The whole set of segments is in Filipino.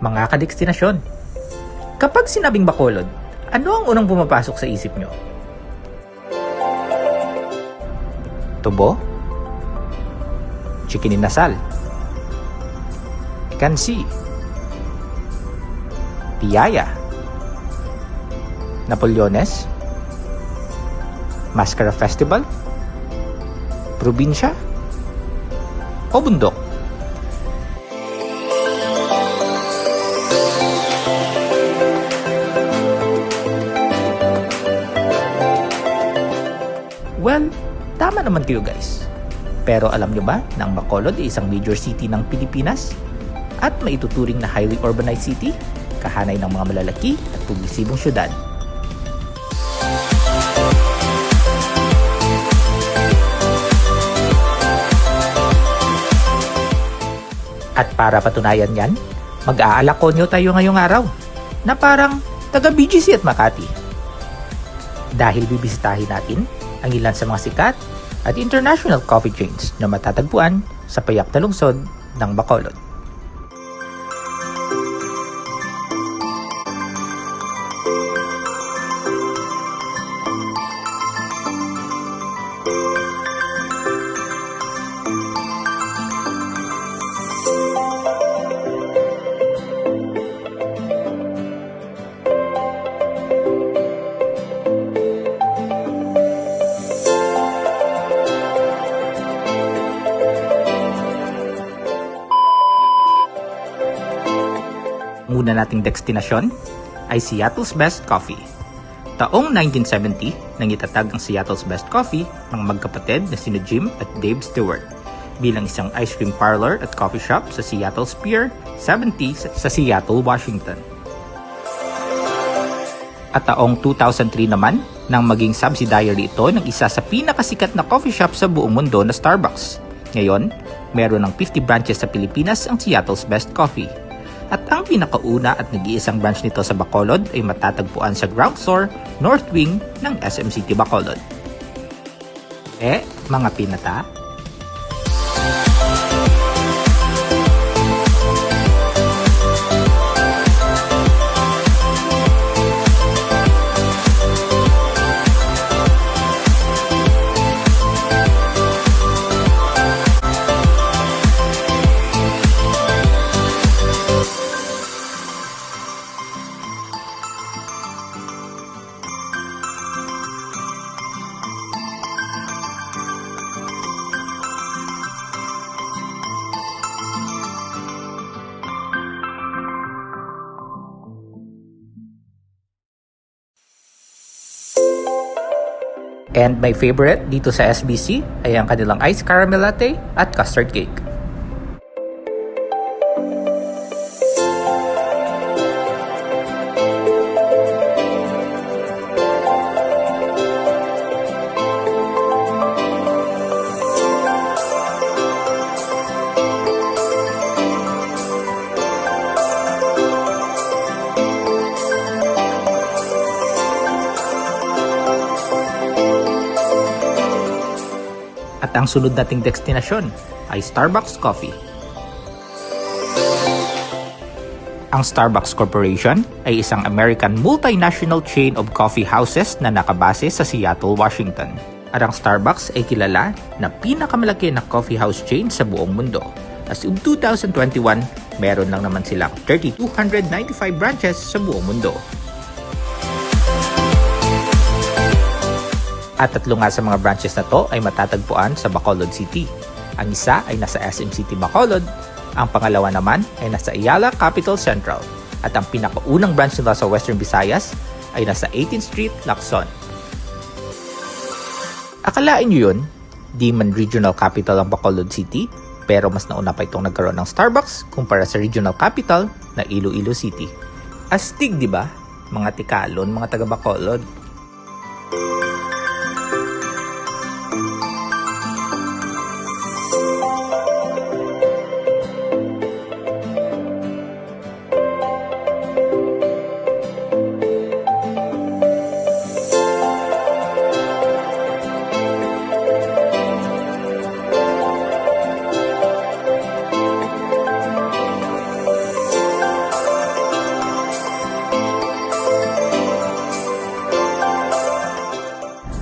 Mga kadestinasyon, kapag sinabing Bacolod, ano ang unang pumapasok sa isip nyo? Tubo? Chicken inasal? Kansi? Piyaya? Napoleones? Mascara Festival? Probinsya? O bundok? Well, tama naman kayo guys. Pero alam nyo ba na ang Bacolod ay isang major city ng Pilipinas? At maituturing na highly urbanized city, kahanay ng mga malalaki at publisibong syudad. At para patunayan yan, mag-aalakonyo tayo ngayong araw na parang taga BGC at Makati. Dahil bibisitahin natin ang ilan sa mga sikat at international coffee chains na matatagpuan sa payak na lungsod ng Bacolod. Una nating destinasyon ay Seattle's Best Coffee. Taong 1970 nang itatag ang Seattle's Best Coffee ng magkapatid na sina Jim at Dave Stewart bilang isang ice cream parlor at coffee shop sa Seattle's Pier 70 sa Seattle, Washington. At taong 2003 naman nang maging subsidiary ito ng isa sa pinakasikat na coffee shop sa buong mundo na Starbucks. Ngayon, meron ng 50 branches sa Pilipinas ang Seattle's Best Coffee. At ang pinakauna at nag-iisang branch nito sa Bacolod ay matatagpuan sa ground floor, North Wing ng SM City Bacolod. Mga pinata, and my favorite dito sa SBC ay ang kanilang iced caramel latte at custard cake. At ang sunod nating destinasyon ay Starbucks Coffee. Ang Starbucks Corporation ay isang American multinational chain of coffee houses na nakabase sa Seattle, Washington. At ang Starbucks ay kilala na pinakamalaki na coffee house chain sa buong mundo. As of 2021, meron lang naman silang 3,295 branches sa buong mundo. At tatlo nga sa mga branches na to ay matatagpuan sa Bacolod City. Ang isa ay nasa SM City Bacolod, ang pangalawa naman ay nasa Ayala Capital Central, at ang pinakaunang branch nila sa Western Visayas ay nasa 18th Street, Lacson. Akalain nyo yun, di man regional capital ang Bacolod City, pero mas nauna pa itong nagkaroon ng Starbucks kumpara sa regional capital na Iloilo City. Astig, di ba? Mga tikalon, mga taga Bacolod.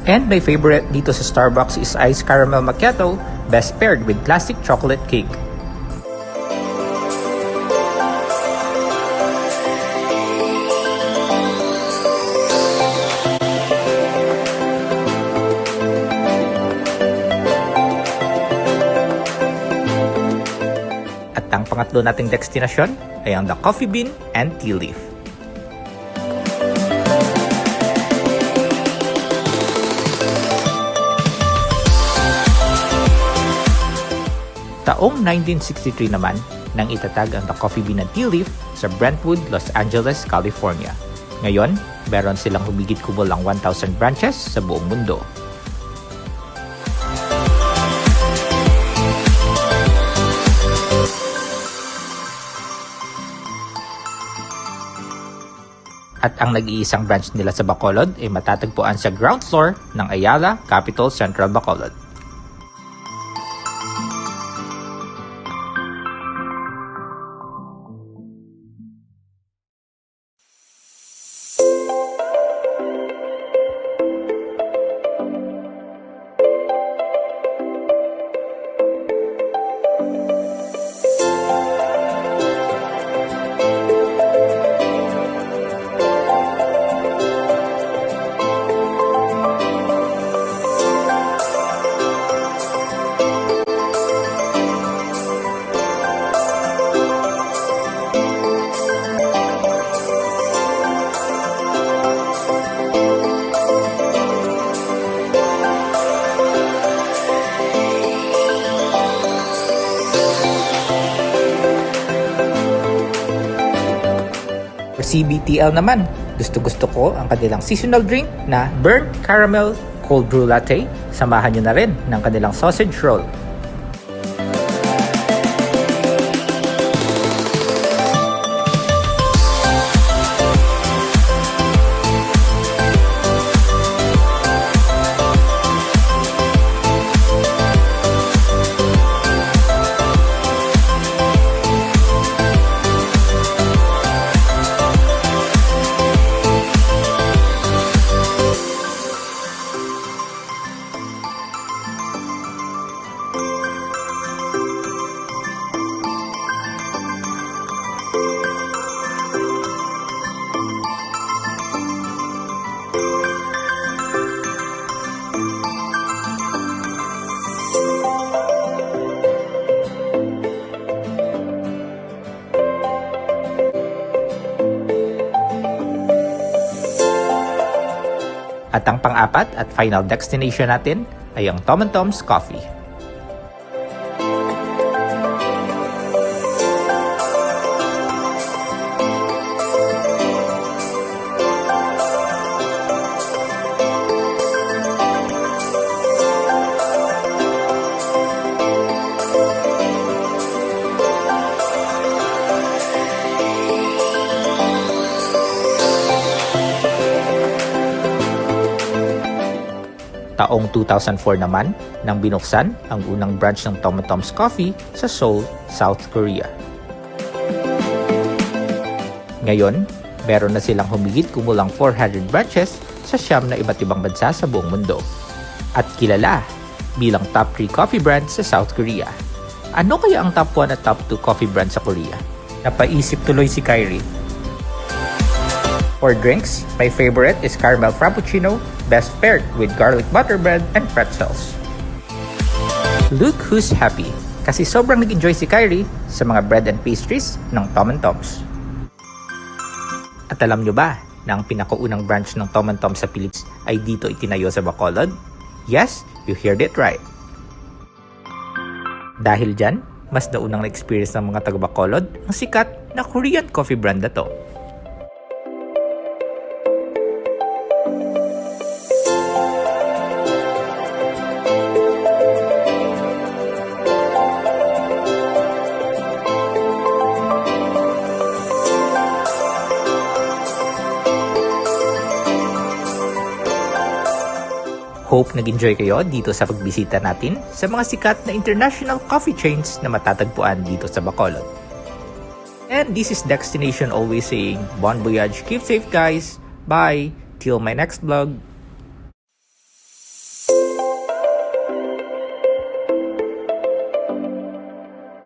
And my favorite dito sa Starbucks is Iced Caramel Macchiato, best paired with classic chocolate cake. At ang pangatlo nating destinasyon ay ang The Coffee Bean and Tea Leaf. Taong 1963 naman nang itatag ang The Coffee Bean and Tea Leaf sa Brentwood, Los Angeles, California. Ngayon, meron silang humigit kumulang 1,000 branches sa buong mundo. At ang nag-iisang branch nila sa Bacolod ay matatagpuan sa ground floor ng Ayala Capital Central Bacolod. CBTL naman, gusto ko ang kanilang seasonal drink na Burnt Caramel Cold Brew Latte. Samahan nyo na rin ng kanilang sausage roll. At ang pang-apat at final destination natin ay ang Tom and Tom's Coffee. Taong 2004 naman nang binuksan ang unang branch ng Tom and Tom's Coffee sa Seoul, South Korea. Ngayon, meron na silang humigit kumulang 400 branches sa siyam na iba't ibang bansa sa buong mundo. At kilala bilang top 3 coffee brands sa South Korea. Ano kaya ang top 1 at top 2 coffee brands sa Korea? Napaisip tuloy si Kyrie. For drinks, my favorite is Caramel Frappuccino, best paired with garlic butter bread and pretzels. Look who's happy, kasi sobrang nag-enjoy si Kyrie sa mga bread and pastries ng Tom and Tom's. At alam nyo ba na ang pinakaunang branch ng Tom and Tom's sa Philippines ay dito itinayo sa Bacolod? Yes, you heard it right. Dahil dyan, mas naunang na-experience ng mga taga-Bacolod ang sikat na Korean coffee brand na to. Hope nag-enjoy kayo dito sa pagbisita natin sa mga sikat na international coffee chains na matatagpuan dito sa Bacolod. And this is Destination always saying, Bon voyage, keep safe guys, bye, till my next vlog.